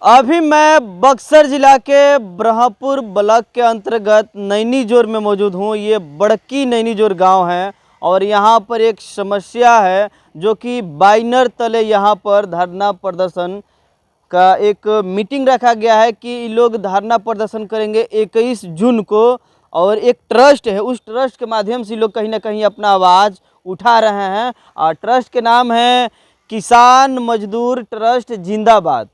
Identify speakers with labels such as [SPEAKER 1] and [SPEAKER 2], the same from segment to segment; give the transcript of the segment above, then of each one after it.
[SPEAKER 1] अभी मैं बक्सर जिला के ब्रह्मपुर ब्लॉक के अंतर्गत नैनीजोर में मौजूद हूँ। ये बड़की नैनीजोर गांव है और यहाँ पर एक समस्या है जो कि बाइनर तले यहाँ पर धरना प्रदर्शन का एक मीटिंग रखा गया है कि ये लोग धरना प्रदर्शन करेंगे 21 जून को। और एक ट्रस्ट है, उस ट्रस्ट के माध्यम से लोग कहीं ना कहीं अपना आवाज़ उठा रहे हैं और ट्रस्ट के नाम है किसान मजदूर ट्रस्ट जिंदाबाद।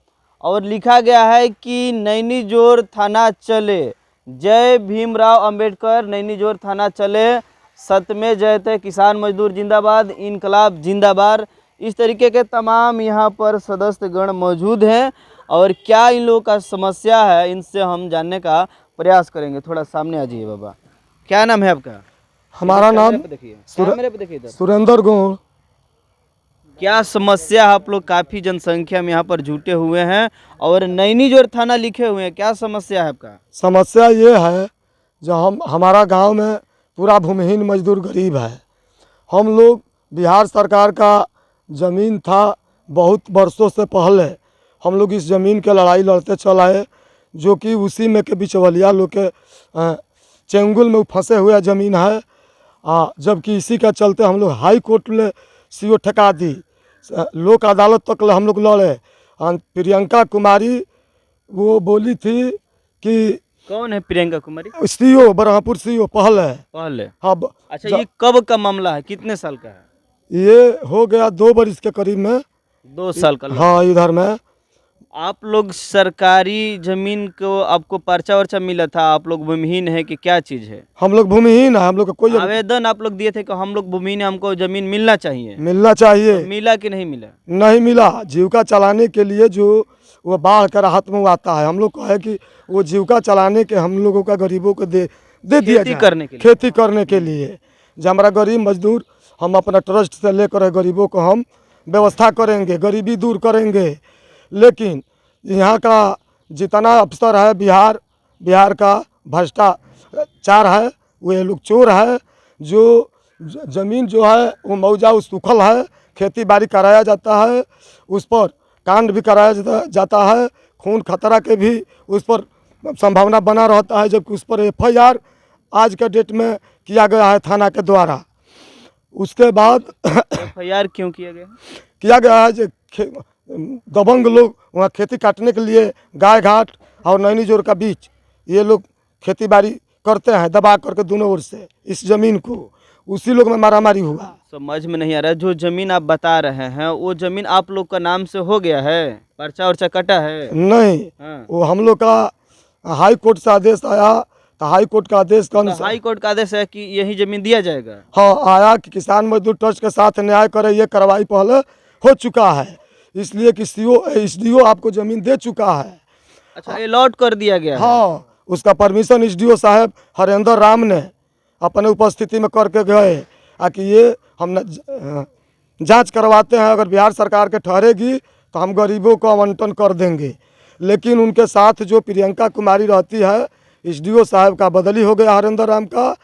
[SPEAKER 1] और लिखा गया है कि नैनीजोर थाना चले, जय भीमराव अंबेडकर, नैनीजोर थाना चले, सत्य जयते, किसान मजदूर जिंदाबाद, इनकलाब जिंदाबाद। इस तरीके के तमाम यहाँ पर सदस्यगण मौजूद हैं और क्या इन लोगों का समस्या है इनसे हम जानने का प्रयास करेंगे। थोड़ा सामने आ जाइए बाबा, क्या नाम है आपका?
[SPEAKER 2] हमारा नाम
[SPEAKER 1] कैमरे पे देखिए इधर।
[SPEAKER 2] सुरेंद्र गौड़।
[SPEAKER 1] क्या समस्या है? आप लोग काफ़ी जनसंख्या में यहाँ पर जुटे हुए हैं और नैनीजोर थाना लिखे हुए हैं, क्या समस्या है आपका?
[SPEAKER 2] समस्या ये है जो हमारा गांव में पूरा भूमिहीन मजदूर गरीब है। हम लोग बिहार सरकार का ज़मीन था बहुत वर्षों से पहले, हम लोग इस ज़मीन के लड़ाई लड़ते चल आए, जो कि उसी में के बिचवलिया लोग के चेंगुल में फंसे हुए ज़मीन है। जबकि इसी का चलते हम लोग हाई कोर्ट में सीओ ठका दी, लोक अदालत तक हम लोग लड़े। प्रियंका कुमारी वो बोली थी कि
[SPEAKER 1] कौन है प्रियंका कुमारी?
[SPEAKER 2] सीओ ब्रह्मपुर सीओ पहले।
[SPEAKER 1] हाँ, अच्छा ये कब का मामला है, कितने साल का है?
[SPEAKER 2] ये हो गया 2 बरस के करीब में।
[SPEAKER 1] 2 साल का?
[SPEAKER 2] हाँ, इधर में
[SPEAKER 1] आप लोग सरकारी जमीन को आपको पर्चा वर्चा मिला था, आप लोग भूमिहीन है कि क्या चीज़ है?
[SPEAKER 2] हम लोग भूमिहीन है। हम लोग का कोई
[SPEAKER 1] आवेदन आप लोग दिए थे कि हम लोग भूमिहीन है, हमको जमीन मिलना चाहिए।
[SPEAKER 2] चाहिए।
[SPEAKER 1] तो मिला कि नहीं मिला?
[SPEAKER 2] नहीं मिला। जीविका चलाने के लिए जो वो बाढ़ का राहत में आता है, हम लोग कहे कि वो जीविका चलाने के हम लोगों का गरीबों को दे दिया जाए, खेती करने के लिए। जो हमारा गरीब मजदूर, हम अपना ट्रस्ट से लेकर गरीबों को हम व्यवस्था करेंगे, गरीबी दूर करेंगे। लेकिन यहाँ का जितना अफसर है, बिहार का भ्रष्टाचार है, वो लोग चोर है। जो ज़मीन जो है वो मौजा सूखल है, खेती बाड़ी कराया जाता है, उस पर कांड भी कराया जाता है, खून खतरा के भी उस पर संभावना बना रहता है। जबकि उस पर FIR आज के डेट में किया गया है थाना के द्वारा। उसके बाद
[SPEAKER 1] FIR क्यों किया
[SPEAKER 2] गया है? जो दबंग लोग वहाँ खेती काटने के लिए गाय घाट और नैनीजोर का बीच ये लोग खेती बाड़ी करते हैं दबा करके दोनों ओर से इस ज़मीन को। उसी लोग में मारामारी हुआ।
[SPEAKER 1] समझ में नहीं आ रहा है। जो ज़मीन आप बता रहे हैं वो ज़मीन आप लोग का नाम से हो गया है, पर्चा वर्चा कटा है?
[SPEAKER 2] नहीं।
[SPEAKER 1] हाँ।
[SPEAKER 2] वो हम लोग का हाई कोर्ट से आदेश आया, तो हाई कोर्ट का आदेश का अनुसार
[SPEAKER 1] हाई कोर्ट का आदेश है कि यही ज़मीन दिया जाएगा।
[SPEAKER 2] हाँ, आया कि किसान मजदूर ट्रस्ट के साथ न्याय करे। ये कार्रवाई पहले हो चुका है, इसलिए कि SDO आपको ज़मीन दे चुका है।
[SPEAKER 1] अच्छा, अलॉट कर दिया गया है?
[SPEAKER 2] हाँ, उसका परमिशन SDO साहब हरेंद्र राम ने अपने उपस्थिति में करके गए कि ये हम जांच करवाते हैं, अगर बिहार सरकार के ठहरेगी तो हम गरीबों को आवंटन कर देंगे। लेकिन उनके साथ जो प्रियंका कुमारी रहती है, SDO साहब का बदली हो गया हरेंद्र राम का,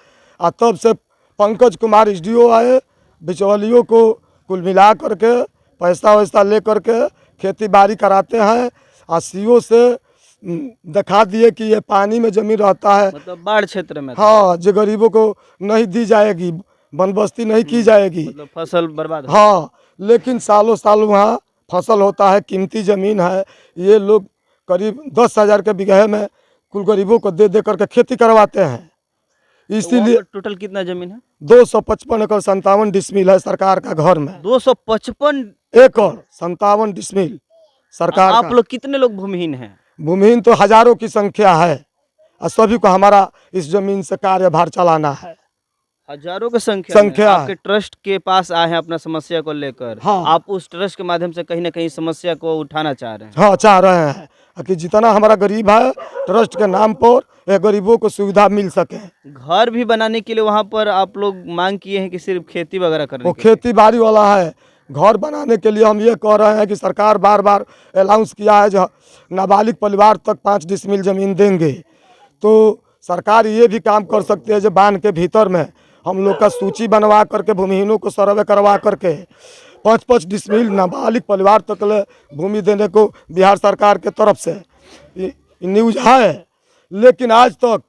[SPEAKER 2] और तब से पंकज कुमार SDO आए, बिचौलियों को कुल मिला करके पैसा वैसा ले करके खेती बाड़ी कराते हैं। और CO से दिखा दिए कि ये पानी में ज़मीन रहता है,
[SPEAKER 1] मतलब बाढ़ क्षेत्र में।
[SPEAKER 2] हाँ, जो गरीबों को नहीं दी जाएगी, बंदोबस्ती नहीं की जाएगी,
[SPEAKER 1] मतलब फसल बर्बाद।
[SPEAKER 2] हाँ, लेकिन सालों साल वहाँ फसल होता है, कीमती ज़मीन है। ये लोग करीब 10,000 के बीघे में कुल गरीबों को दे करके खेती करवाते हैं। इसीलिए
[SPEAKER 1] टोटल कितना ज़मीन है?
[SPEAKER 2] 255 एकड़ 57 डिसमिल है सरकार का घर में।
[SPEAKER 1] 255
[SPEAKER 2] एकड़ 57 डिसमिल सरकार
[SPEAKER 1] आप
[SPEAKER 2] का।
[SPEAKER 1] लोग कितने लोग भूमिहीन हैं?
[SPEAKER 2] भूमिहीन तो हजारों की संख्या है और सभी को हमारा इस जमीन से कार्यभार चलाना है।
[SPEAKER 1] हजारों की संख्या में आपके
[SPEAKER 2] है।
[SPEAKER 1] ट्रस्ट के पास आए हैं अपना समस्या को लेकर।
[SPEAKER 2] हाँ।
[SPEAKER 1] आप उस ट्रस्ट के माध्यम से कहीं ना कहीं समस्या को उठाना चाह रहे हैं।
[SPEAKER 2] हाँ, चाह रहे हैं कि जितना हमारा गरीब है, ट्रस्ट के नाम पर ये गरीबों को सुविधा मिल सके।
[SPEAKER 1] घर भी बनाने के लिए वहाँ पर आप लोग मांग किए हैं कि सिर्फ खेती वगैरह करने
[SPEAKER 2] वो
[SPEAKER 1] के लिए?
[SPEAKER 2] खेती बाड़ी वाला है। घर बनाने के लिए हम ये कह रहे हैं कि सरकार बार बार अनाउंस किया है जो नाबालिग परिवार तक 5 डिसमिल ज़मीन देंगे। तो सरकार ये भी काम कर सकती है जो बांध के भीतर में हम लोग का सूची बनवा करके भूमिहीनों को सर्वे करवा करके 5-5 डिसमिल नाबालिग परिवार तक ले भूमि देने को बिहार सरकार के तरफ से ये न्यूज है, लेकिन आज तक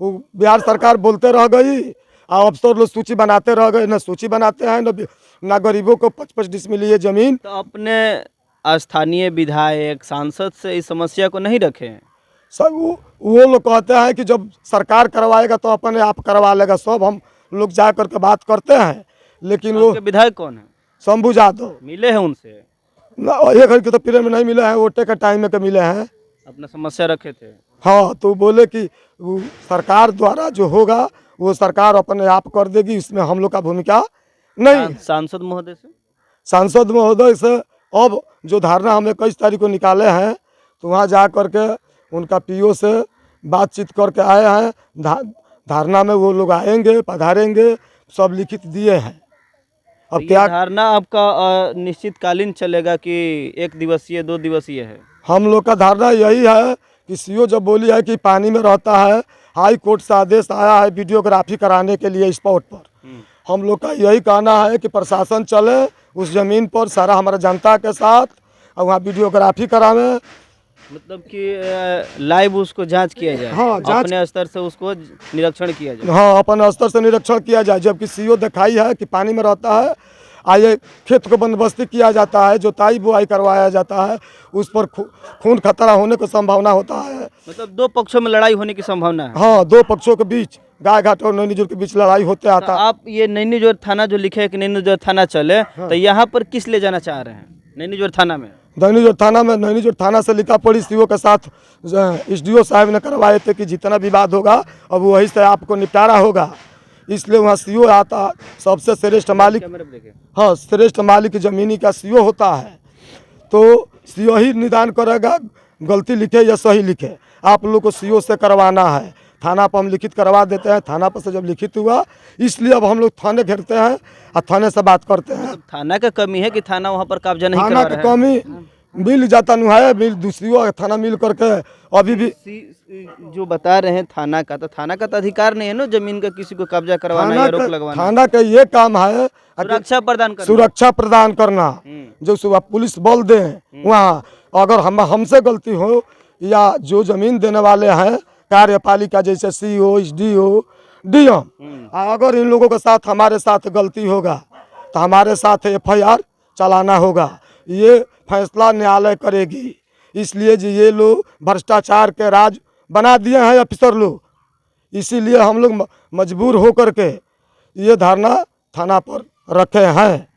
[SPEAKER 2] वो बिहार सरकार बोलते रह गई और अफसर लोग सूची बनाते रह गए। न सूची बनाते हैं न गरीबों को 5-5 डिसमिल ये जमीन।
[SPEAKER 1] तो अपने स्थानीय विधायक सांसद से इस समस्या को नहीं रखे हैं?
[SPEAKER 2] सब वो लोग कहते हैं कि जब सरकार करवाएगा तो अपने आप करवा लेगा। सब हम लोग जा करके बात करते हैं, लेकिन वो
[SPEAKER 1] आपके विधायक कौन है?
[SPEAKER 2] शंभू यादव
[SPEAKER 1] मिले हैं उनसे?
[SPEAKER 2] ना, एक घर के तो पीरियड में नहीं मिले हैं, वोटे के टाइम में के मिले हैं।
[SPEAKER 1] अपना समस्या रखे थे?
[SPEAKER 2] हाँ, तो बोले कि वो सरकार द्वारा जो होगा वो सरकार अपने आप कर देगी, इसमें हम लोग का भूमिका नहीं।
[SPEAKER 1] सांसद महोदय से?
[SPEAKER 2] सांसद महोदय से अब जो धारणा हमें 21 तारीख को निकाले हैं, तो वहाँ जा करके उनका पीओ से बातचीत करके आए हैं। धारणा में वो लोग आएंगे, पधारेंगे, सब लिखित दिए हैं। अब
[SPEAKER 1] तो
[SPEAKER 2] क्या
[SPEAKER 1] धारणा आपका निश्चितकालीन चलेगा कि 1 दिवसीय 2 दिवसीय है?
[SPEAKER 2] हम लोग का धारणा यही है कि सीओ जब बोली है कि पानी में रहता है, हाई कोर्ट से आदेश आया है वीडियोग्राफी कराने के लिए स्पॉट पर, हम लोग का यही कहना है कि प्रशासन चले उस ज़मीन पर सारा हमारा जनता के साथ और वहाँ वीडियोग्राफी करावे।
[SPEAKER 1] मतलब कि लाइव उसको जांच किया जाए।
[SPEAKER 2] हाँ, जांच
[SPEAKER 1] अपने स्तर से उसको निरीक्षण किया जाए।
[SPEAKER 2] हाँ, अपन स्तर से निरीक्षण किया जाए। जबकि सीओ दिखाई है कि पानी में रहता है, आइए खेत को बंदोबस्ती किया जाता है, जोताई बुआई करवाया जाता है, उस पर खून खतरा होने की संभावना होता है।
[SPEAKER 1] मतलब 2 पक्षों में लड़ाई होने की संभावना है?
[SPEAKER 2] हाँ, 2 पक्षों के बीच, गाय घाट और नैनीजोर के बीच लड़ाई होते
[SPEAKER 1] तो
[SPEAKER 2] आता।
[SPEAKER 1] आप ये नैनीजोर थाना जो लिखे है कि नैनीजोर थाना चले, तो यहाँ पर किस ले जाना चाह रहे हैं नैनीजोर थाना में?
[SPEAKER 2] नैनीजोर थाना से लिखा पड़ी सीओ के साथ एसडीओ साहब ने करवाए थे कि जितना विवाद होगा अब वही से आपको निपटारा होगा, इसलिए वहाँ सीओ आता। सबसे श्रेष्ठ मालिक, हाँ, श्रेष्ठ मालिक जमीनी का सीओ होता है, तो सीओ ही निदान करेगा गलती लिखे या सही लिखे। आप लोग को सीओ से करवाना है, थाना पर हम लिखित करवा देते हैं। थाना पर से जब लिखित हुआ, इसलिए अब हम लोग थाने घेरते हैं और थाने से बात करते हैं।
[SPEAKER 1] तो थाना का कमी है कि थाना वहाँ पर कब्जा नहीं
[SPEAKER 2] थाना
[SPEAKER 1] करवा
[SPEAKER 2] की
[SPEAKER 1] रहा है?
[SPEAKER 2] कमी मिल जाता नहीं है, मिल दूसरी थाना मिल करके अभी भी
[SPEAKER 1] जो बता रहे हैं थाना का, तो थाना का तो अधिकार नहीं है ना जमीन का किसी को कब्जा करवाना या रोक लगवाना।
[SPEAKER 2] थाना का ये काम है
[SPEAKER 1] सुरक्षा प्रदान करना।
[SPEAKER 2] सुरक्षा प्रदान करना, जो सुबह पुलिस बल दे वहाँ। अगर हमसे गलती हो या जो जमीन देने वाले हैं कार्यपालिका जैसे सीओ, एसडीओ, डीएम, अगर इन लोगों के साथ हमारे साथ गलती होगा तो हमारे साथ एफआईआर चलाना होगा। ये फैसला न्यायालय करेगी। इसलिए जी ये लोग भ्रष्टाचार के राज बना दिए हैं अफसर लोग, इसीलिए हम लोग मजबूर होकर के ये धारणा थाना पर रखे हैं।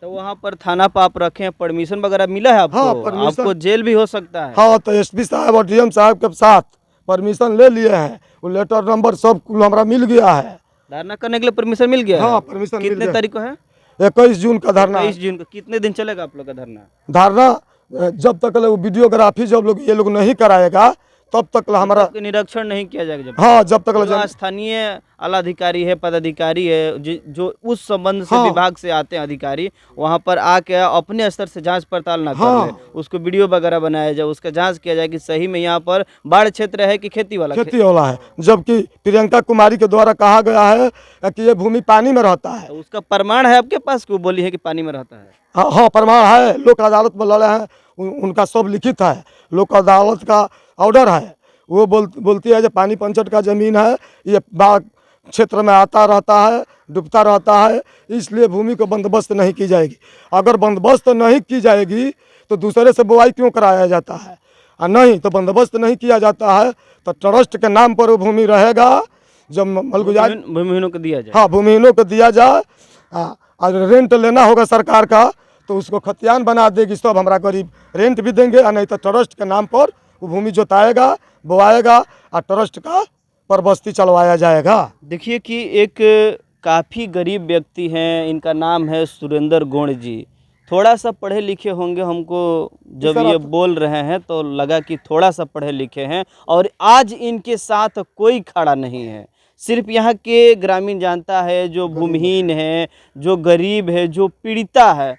[SPEAKER 1] तो वहाँ पर थाना पर आप रखे हैं, परमिशन वगैरह मिला है आपको?
[SPEAKER 2] हाँ, परमिशन।
[SPEAKER 1] आपको जेल भी हो सकता है।
[SPEAKER 2] हाँ, तो एसपी साहब और डीएम साहब के साथ परमिशन ले लिए हैं, वो लेटर नंबर सब कुल हमारा मिल गया है।
[SPEAKER 1] धरना करने के लिए परमिशन मिल गया है?
[SPEAKER 2] हाँ, परमिशन मिल
[SPEAKER 1] कितने
[SPEAKER 2] गया।
[SPEAKER 1] तारीख को है?
[SPEAKER 2] 21 जून का धरना।
[SPEAKER 1] 21 जून को। कितने दिन चलेगा आप लोग का धरना?
[SPEAKER 2] धारणा जब तक वीडियोग्राफी जब लोग ये लोग नहीं कराएगा तब तक हमारा
[SPEAKER 1] निरीक्षण नहीं किया जाएगा जब
[SPEAKER 2] हाँ, जब तक
[SPEAKER 1] जो स्थानीय आलाधिकारी है, पदाधिकारी है, जो उस संबंध से विभाग से आते हैं अधिकारी, वहाँ पर आके अपने स्तर से जांच पड़ताल ना कर ले, उसको वीडियो वगैरह बनाया जाए, उसका जांच किया जाए कि सही में यहाँ पर बाढ़ क्षेत्र है कि खेती वाला
[SPEAKER 2] है। जबकि प्रियंका कुमारी के द्वारा कहा गया है कि ये भूमि पानी में रहता है।
[SPEAKER 1] तो उसका प्रमाण है आपके पास कि वो बोली है कि पानी में रहता है?
[SPEAKER 2] हाँ, प्रमाण है, लोक अदालत में लड़े हैं, उनका सब लिखित है। लोक अदालत का ऑर्डर है, वो बोलती है जो पानी पंचट का ज़मीन है, ये बाढ़ क्षेत्र में आता रहता है, डूबता रहता है, इसलिए भूमि को बंदोबस्त नहीं की जाएगी। अगर बंदोबस्त नहीं की जाएगी तो दूसरे से बुआई क्यों कराया जाता है? और नहीं तो बंदोबस्त नहीं किया जाता है तो ट्रस्ट के नाम पर वो भूमि रहेगा। जब मलगुजारी
[SPEAKER 1] भूमिहीनों को दिया जाए,
[SPEAKER 2] हाँ, भूमिहीनों को दिया जाए, और रेंट लेना होगा सरकार का तो उसको खतियान बना देगी, सब हमारा गरीब रेंट भी देंगे, और नहीं तो ट्रस्ट के नाम पर वो भूमि जोताएगा, बोआएगा और ट्रस्ट का परबस्ती चलवाया जाएगा।
[SPEAKER 1] देखिए कि एक काफ़ी गरीब व्यक्ति हैं, इनका नाम है सुरेंद्र गौड़ जी। थोड़ा सा पढ़े लिखे होंगे, हमको जब ये बोल रहे हैं तो लगा कि थोड़ा सा पढ़े लिखे हैं, और आज इनके साथ कोई खड़ा नहीं है। सिर्फ यहाँ के ग्रामीण जानता है, जो भूमिहीन है, जो गरीब है, जो पीड़िता है,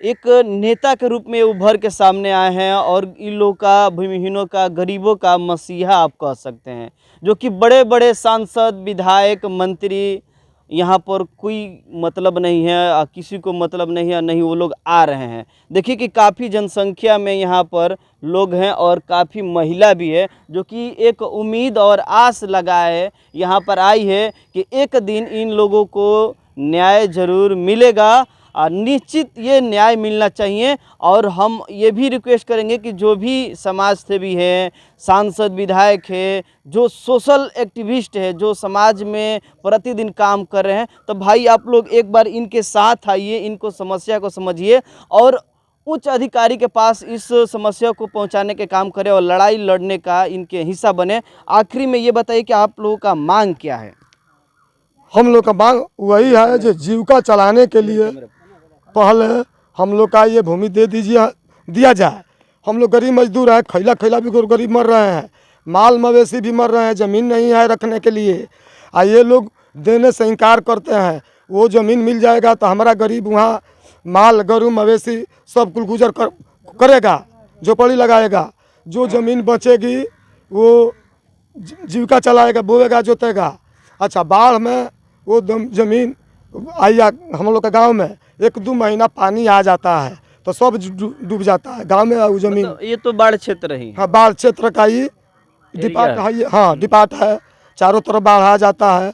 [SPEAKER 1] एक नेता के रूप में उभर के सामने आए हैं और इन लोगों का, भूमिहीनों का, गरीबों का मसीहा आप कह सकते हैं, जो कि बड़े बड़े सांसद, विधायक, मंत्री यहाँ पर कोई मतलब नहीं है, किसी को मतलब नहीं है, नहीं वो लोग आ रहे हैं। देखिए कि काफ़ी जनसंख्या में यहाँ पर लोग हैं और काफ़ी महिला भी है, जो कि एक उम्मीद और आस लगाए यहाँ पर आई है कि एक दिन इन लोगों को न्याय ज़रूर मिलेगा। निश्चित ये न्याय मिलना चाहिए। और हम ये भी रिक्वेस्ट करेंगे कि जो भी समाज सेवी है, सांसद, विधायक है, जो सोशल एक्टिविस्ट है, जो समाज में प्रतिदिन काम कर रहे हैं, तो भाई आप लोग एक बार इनके साथ आइए, इनको समस्या को समझिए और उच्च अधिकारी के पास इस समस्या को पहुंचाने के काम करें और लड़ाई लड़ने का इनके हिस्सा बने। आखिरी में ये बताइए कि आप लोगों का मांग क्या है?
[SPEAKER 2] हम लोग का मांग वही है जो जीविका चलाने के लिए पहले हम लोग का ये भूमि दे दिया जाए। हम लोग गरीब मजदूर हैं, खैला खैला भी गरीब मर रहे हैं, माल मवेशी भी मर रहे हैं, ज़मीन नहीं है रखने के लिए। ये लोग देने से इनकार करते हैं। वो ज़मीन मिल जाएगा तो हमारा गरीब वहाँ माल गरू मवेशी सब कुल गुजर करेगा, झोपड़ी लगाएगा। जो ज़मीन बचेगी वो जीविका चलाएगा, बोएगा, जोतेगा। अच्छा, बाढ़ में वो ज़मीन आइया हम लोग के गांव में 1-2 महीना पानी आ जाता है तो सब डूब जाता है गांव में वो ज़मीन।
[SPEAKER 1] तो ये तो बाढ़ क्षेत्र ही,
[SPEAKER 2] हाँ, बाढ़ क्षेत्र का ही डिपार्ट है। हाँ, डिपार्ट है, चारों तरफ बाढ़ आ जाता है।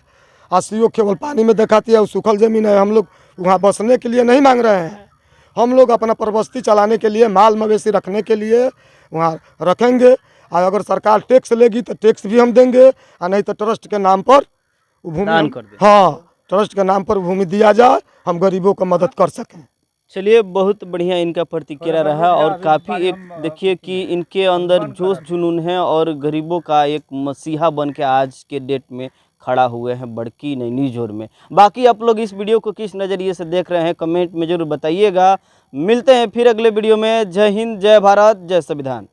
[SPEAKER 2] आसियो केवल पानी में दिखाती है, वो सूखल ज़मीन है। हम लोग वहाँ बसने के लिए नहीं मांग रहे हैं, हम लोग अपना परबस्ती चलाने के लिए, माल मवेशी रखने के लिए वहाँ रखेंगे। और अगर सरकार टैक्स लेगी तो टैक्स भी हम देंगे, और नहीं तो ट्रस्ट के नाम पर भूमि
[SPEAKER 1] दान कर दें।
[SPEAKER 2] हाँ, ट्रस्ट के नाम पर भूमि दिया जाए, हम गरीबों को मदद कर सकें।
[SPEAKER 1] चलिए, बहुत बढ़िया इनका प्रतिक्रिया रहा और काफ़ी एक देखिए कि इनके अंदर जोश जुनून है और गरीबों का एक मसीहा बन के आज के डेट में खड़ा हुए हैं बड़की नैनीजोर में। बाकी आप लोग इस वीडियो को किस नज़रिए से देख रहे हैं कमेंट में ज़रूर बताइएगा। मिलते हैं फिर अगले वीडियो में। जय हिंद, जय भारत, जय संविधान।